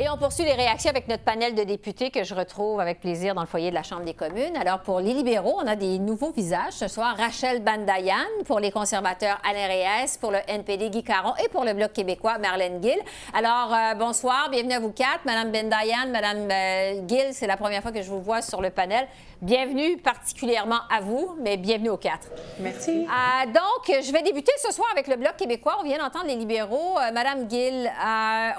Et on poursuit les réactions avec notre panel de députés que je retrouve avec plaisir dans le foyer de la Chambre des communes. Alors, pour les libéraux, on a des nouveaux visages ce soir. Rachel Bandayan, pour les conservateurs, Alain Reyes, pour le NPD, Guy Caron, et pour le Bloc québécois, Marlène Gill. Alors, bonsoir, bienvenue à vous quatre. Madame Bandayan, Madame Gill, c'est la première fois que je vous vois sur le panel. Bienvenue particulièrement à vous, mais bienvenue aux quatre. Merci. Donc, je vais débuter ce soir avec le Bloc québécois. On vient d'entendre les libéraux. Madame Gill,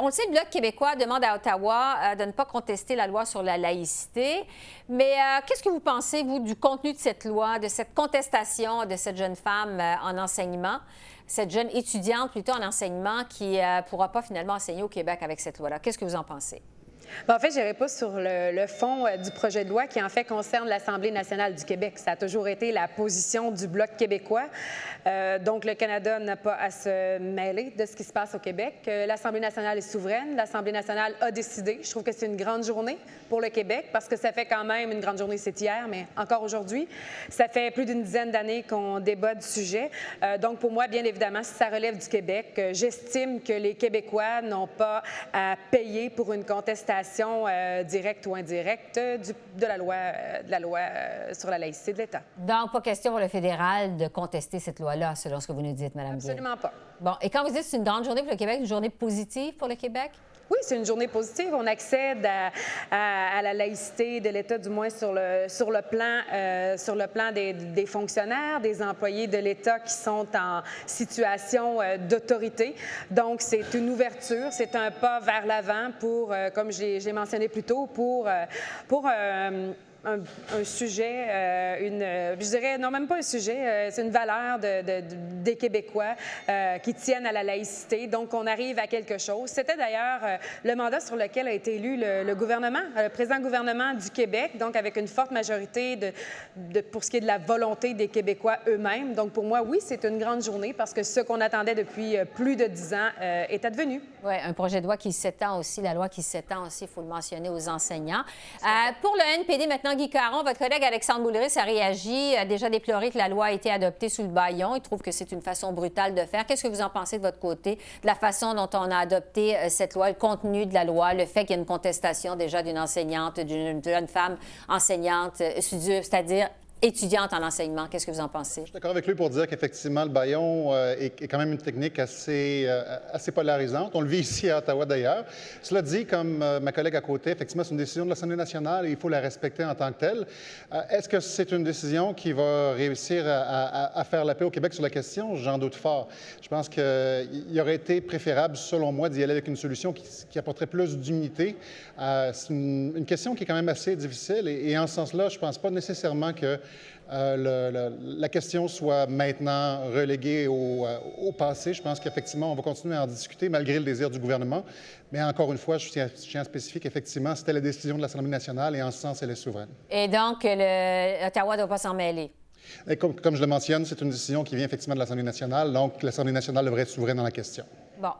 on le sait, le Bloc québécois demande à Ottawa de ne pas contester la loi sur la laïcité. Mais qu'est-ce que vous pensez, vous, du contenu de cette loi, de cette contestation de cette jeune femme en enseignement, cette jeune étudiante plutôt en enseignement qui ne pourra pas finalement enseigner au Québec avec cette loi-là? Qu'est-ce que vous en pensez? Bien, en fait, je n'irai pas sur le fond du projet de loi qui, en fait, concerne l'Assemblée nationale du Québec. Ça a toujours été la position du Bloc québécois. Donc, le Canada n'a pas à se mêler de ce qui se passe au Québec. L'Assemblée nationale est souveraine. L'Assemblée nationale a décidé. Je trouve que c'est une grande journée pour le Québec parce que ça fait quand même une grande journée, c'est hier, mais encore aujourd'hui. Ça fait plus d'une dizaine d'années qu'on débat du sujet. Donc, pour moi, bien évidemment, si ça relève du Québec, j'estime que les Québécois n'ont pas à payer pour une contestation directe ou indirecte de la loi sur la laïcité de l'État. Donc, pas question pour le fédéral de contester cette loi-là, selon ce que vous nous dites, Mme Gill. Absolument pas. Bon, et quand vous dites que c'est une grande journée pour le Québec, une journée positive pour le Québec? Oui, c'est une journée positive. On accède à la laïcité de l'État, du moins sur le plan des fonctionnaires, des employés de l'État qui sont en situation d'autorité. Donc, c'est une ouverture, c'est un pas vers l'avant pour, comme j'ai mentionné plus tôt, pour un sujet, je dirais, non, même pas un sujet, c'est une valeur des Québécois qui tiennent à la laïcité. Donc, on arrive à quelque chose. C'était d'ailleurs le mandat sur lequel a été élu le gouvernement, le président gouvernement du Québec, donc avec une forte majorité pour ce qui est de la volonté des Québécois eux-mêmes. Donc, pour moi, oui, c'est une grande journée parce que ce qu'on attendait depuis plus de 10 ans est advenu. Oui, un projet de loi qui s'étend aussi, la loi qui s'étend aussi, il faut le mentionner, aux enseignants. Pour le NPD, maintenant, Guy Caron, votre collègue Alexandre Boulris a réagi, a déjà déploré que la loi a été adoptée sous le bâillon. Il trouve que c'est une façon brutale de faire. Qu'est-ce que vous en pensez de votre côté, de la façon dont on a adopté cette loi, le contenu de la loi, le fait qu'il y ait une contestation déjà d'une enseignante, d'une jeune femme enseignante, c'est-à-dire étudiante en enseignement? Qu'est-ce que vous en pensez? Je suis d'accord avec lui pour dire qu'effectivement, le bâillon est quand même une technique assez polarisante. On le vit ici à Ottawa, d'ailleurs. Cela dit, comme ma collègue à côté, effectivement, c'est une décision de l'Assemblée nationale et il faut la respecter en tant que telle. Est-ce que c'est une décision qui va réussir à faire la paix au Québec sur la question? J'en doute fort. Je pense qu'il aurait été préférable, selon moi, d'y aller avec une solution qui apporterait plus d'unité. C'est une question qui est quand même assez difficile et en ce sens-là, je ne pense pas nécessairement que la question soit maintenant reléguée au passé. Je pense qu'effectivement, on va continuer à en discuter malgré le désir du gouvernement. Mais encore une fois, je tiens à spécifier qu'effectivement, c'était la décision de l'Assemblée nationale et en ce sens, elle est souveraine. Et donc, Ottawa ne doit pas s'en mêler? Et comme je le mentionne, c'est une décision qui vient effectivement de l'Assemblée nationale. Donc, l'Assemblée nationale devrait être souveraine dans la question. Bon.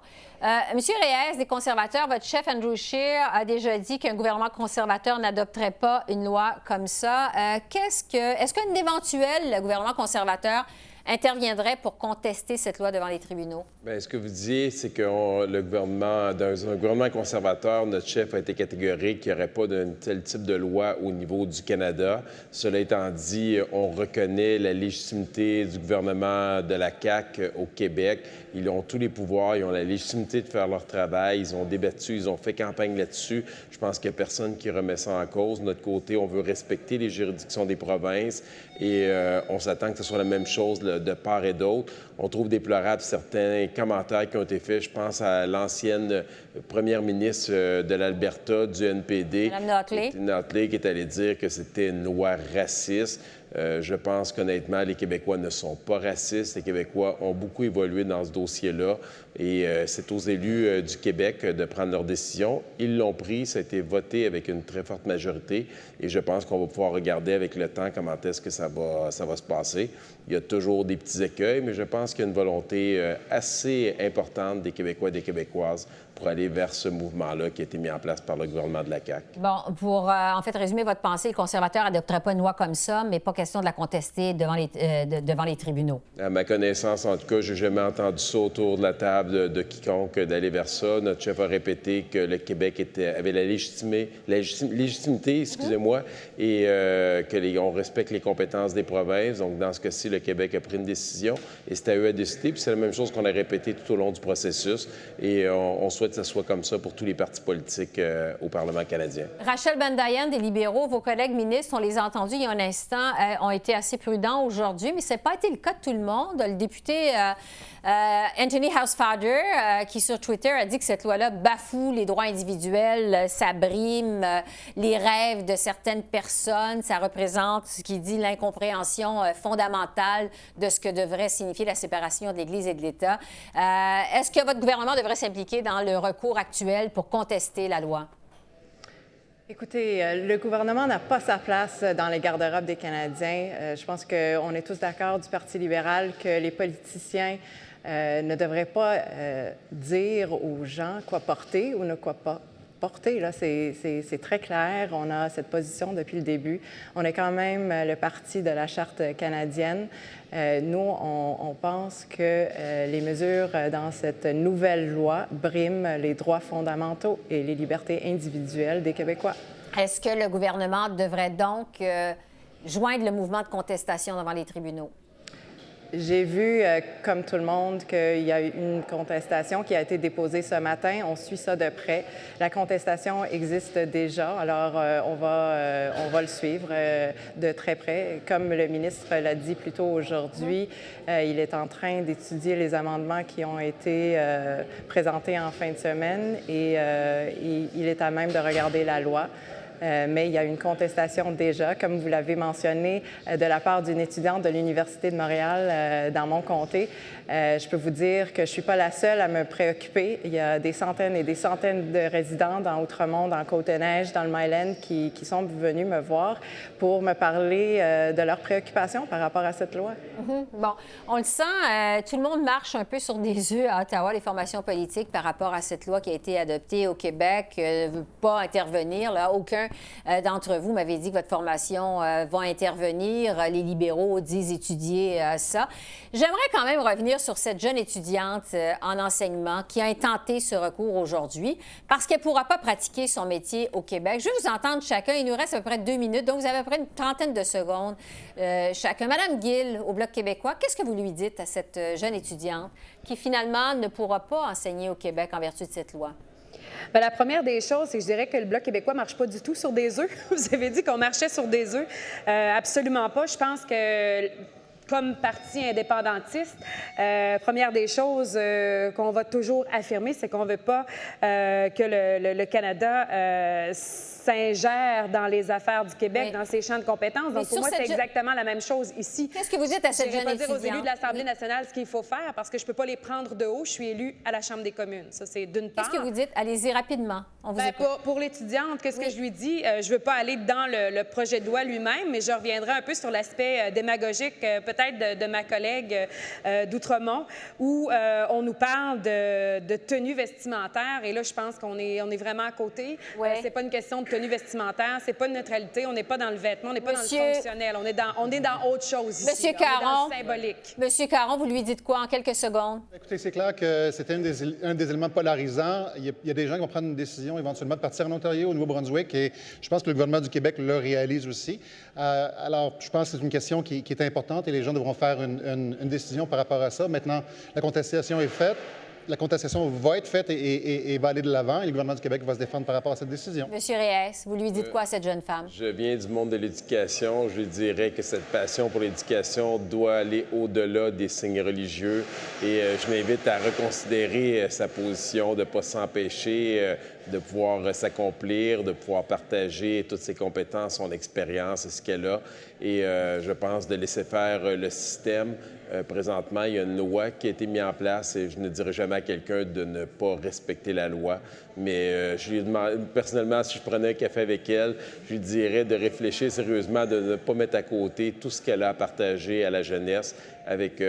Monsieur Reyes, des conservateurs, votre chef Andrew Scheer a déjà dit qu'un gouvernement conservateur n'adopterait pas une loi comme ça. Est-ce qu'un éventuel gouvernement conservateur interviendrait pour contester cette loi devant les tribunaux? Bien, ce que vous disiez, c'est que le gouvernement, dans un gouvernement conservateur, notre chef a été catégorique qu'il n'y aurait pas d'un tel type de loi au niveau du Canada. Cela étant dit, on reconnaît la légitimité du gouvernement de la CAQ au Québec. Ils ont tous les pouvoirs, ils ont la légitimité de faire leur travail, ils ont débattu, ils ont fait campagne là-dessus. Je pense qu'il n'y a personne qui remet ça en cause. De notre côté, on veut respecter les juridictions des provinces et on s'attend que ce soit la même chose de part et d'autre. On trouve déplorable certains commentaires qui ont été faits. Je pense à l'ancienne première ministre de l'Alberta, du NPD, Mme Notley, qui est allée dire que c'était une loi raciste. Je pense qu'honnêtement, les Québécois ne sont pas racistes. Les Québécois ont beaucoup évolué dans ce dossier-là et c'est aux élus du Québec de prendre leurs décisions. Ils l'ont pris, ça a été voté avec une très forte majorité et je pense qu'on va pouvoir regarder avec le temps comment est-ce que ça va se passer. Il y a toujours des petits écueils, mais je pense qu'il y a une volonté assez importante des Québécois et des Québécoises pour aller vers ce mouvement-là qui a été mis en place par le gouvernement de la CAQ. Bon, pour en fait résumer votre pensée, les conservateurs n'adopteraient pas une loi comme ça, mais pas question de la contester devant les tribunaux. À ma connaissance, en tout cas, je n'ai jamais entendu ça autour de la table de quiconque d'aller vers ça. Notre chef a répété que le Québec avait la légitimité, excusez-moi, et qu'on respecte les compétences des provinces. Donc, dans ce cas-ci, le Québec a pris une décision et c'est à eux à décider. Puis c'est la même chose qu'on a répété tout au long du processus et on souhaite que ça soit comme ça pour tous les partis politiques au Parlement canadien. Rachel Bandayan, des libéraux, vos collègues ministres, on les a entendus il y a un instant, ont été assez prudents aujourd'hui, mais ce n'a pas été le cas de tout le monde. Le député Anthony Housefather, qui sur Twitter a dit que cette loi-là bafoue les droits individuels, ça brime les rêves de certaines personnes, ça représente ce qu'il dit l'incompréhension fondamentale de ce que devrait signifier la séparation de l'Église et de l'État. Est-ce que votre gouvernement devrait s'impliquer dans le recours actuel pour contester la loi? Écoutez, le gouvernement n'a pas sa place dans les garde-robes des Canadiens. Je pense qu'on est tous d'accord du Parti libéral que les politiciens ne devraient pas dire aux gens quoi porter ou ne quoi pas porter. Là, c'est très clair. On a cette position depuis le début. On est quand même le parti de la Charte canadienne. Nous, on pense que les mesures dans cette nouvelle loi briment les droits fondamentaux et les libertés individuelles des Québécois. Est-ce que le gouvernement devrait donc joindre le mouvement de contestation devant les tribunaux? J'ai vu, comme tout le monde, qu'il y a eu une contestation qui a été déposée ce matin. On suit ça de près. La contestation existe déjà, alors on va le suivre de très près. Comme le ministre l'a dit plus tôt aujourd'hui, il est en train d'étudier les amendements qui ont été présentés en fin de semaine et il est à même de regarder la loi. Mais il y a une contestation déjà, comme vous l'avez mentionné, de la part d'une étudiante de l'Université de Montréal dans mon comté. Je peux vous dire que je ne suis pas la seule à me préoccuper. Il y a des centaines et des centaines de résidents dans Outremont, dans Côte-des-Neiges, dans le Myland qui sont venus me voir pour me parler de leurs préoccupations par rapport à cette loi. Bon, on le sent, tout le monde marche un peu sur des œufs à Ottawa, les formations politiques, par rapport à cette loi qui a été adoptée au Québec, ne veut pas intervenir. Là. Aucun d'entre vous m'avait dit que votre formation va intervenir. Les libéraux disent étudier ça. J'aimerais quand même revenir sur cette jeune étudiante en enseignement qui a intenté ce recours aujourd'hui parce qu'elle ne pourra pas pratiquer son métier au Québec. Je vais vous entendre chacun. Il nous reste à peu près 2 minutes, donc vous avez à peu près une trentaine de secondes chacun. Madame Gill, au Bloc québécois, qu'est-ce que vous lui dites à cette jeune étudiante qui finalement ne pourra pas enseigner au Québec en vertu de cette loi? Bien, la première des choses, c'est que je dirais que le Bloc québécois ne marche pas du tout sur des œufs. Vous avez dit qu'on marchait sur des œufs. Absolument pas. Je pense que, comme parti indépendantiste, première des choses qu'on va toujours affirmer, c'est qu'on ne veut pas que le Canada s'ingère dans les affaires du Québec, oui, dans ses champs de compétences. Donc, pour moi, c'est exactement la même chose ici. Qu'est-ce que vous dites à cette jeune étudiante? Je ne vais pas dire aux élus de l'Assemblée nationale ce qu'il faut faire parce que je ne peux pas les prendre de haut. Je suis élue à la Chambre des communes. Ça, c'est d'une part. Qu'est-ce que vous dites? Allez-y rapidement. On vous écoute. Pour l'étudiante, qu'est-ce que je lui dis? Je ne veux pas aller dans le projet de loi lui-même, mais je reviendrai un peu sur l'aspect démagogique, peut-être de ma collègue d'Outremont, où on nous parle de tenue vestimentaire. Et là, je pense qu'on est vraiment à côté. Ouais. C'est pas une question de tenue vestimentaire, c'est pas de neutralité. On n'est pas dans le vêtement, on n'est pas dans le fonctionnel. On est dans autre chose ici. Monsieur Caron, on est dans le symbolique. Monsieur Caron, vous lui dites quoi en quelques secondes? Écoutez, c'est clair que c'était un des éléments polarisants. Il y a des gens qui vont prendre une décision éventuellement de partir en Ontario, au Nouveau-Brunswick, et je pense que le gouvernement du Québec le réalise aussi. Alors, je pense que c'est une question qui est importante et les gens devront faire une décision par rapport à ça. Maintenant, la contestation est faite. La contestation va être faite et va aller de l'avant et le gouvernement du Québec va se défendre par rapport à cette décision. Monsieur Reyes, vous lui dites quoi à cette jeune femme? Je viens du monde de l'éducation. Je lui dirais que cette passion pour l'éducation doit aller au-delà des signes religieux et je l'invite à reconsidérer sa position de ne pas s'empêcher de pouvoir s'accomplir, de pouvoir partager toutes ses compétences, son expérience et ce qu'elle a. Et je pense de laisser faire le système. Présentement, il y a une loi qui a été mise en place et je ne dirais jamais à quelqu'un de ne pas respecter la loi. Mais je lui demande, personnellement, si je prenais un café avec elle, je lui dirais de réfléchir sérieusement, de ne pas mettre à côté tout ce qu'elle a à partager à la jeunesse avec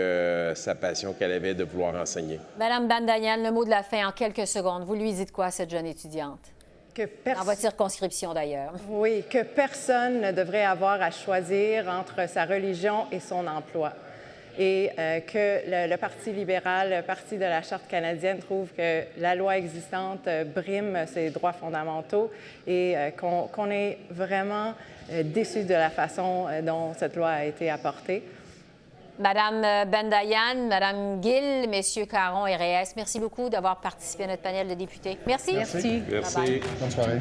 sa passion qu'elle avait de vouloir enseigner. Madame Bandayan, le mot de la fin en quelques secondes. Vous lui dites quoi à cette jeune étudiante? Dans votre circonscription, d'ailleurs. Oui, que personne ne devrait avoir à choisir entre sa religion et son emploi. Et que le Parti libéral, le Parti de la Charte canadienne, trouve que la loi existante brime ses droits fondamentaux et qu'on est vraiment déçu de la façon dont cette loi a été apportée. Madame Bendayan, Madame Gill, Messieurs Caron et Reyes, merci beaucoup d'avoir participé à notre panel de députés. Merci. Merci. Merci. Bye bye. Bonne soirée.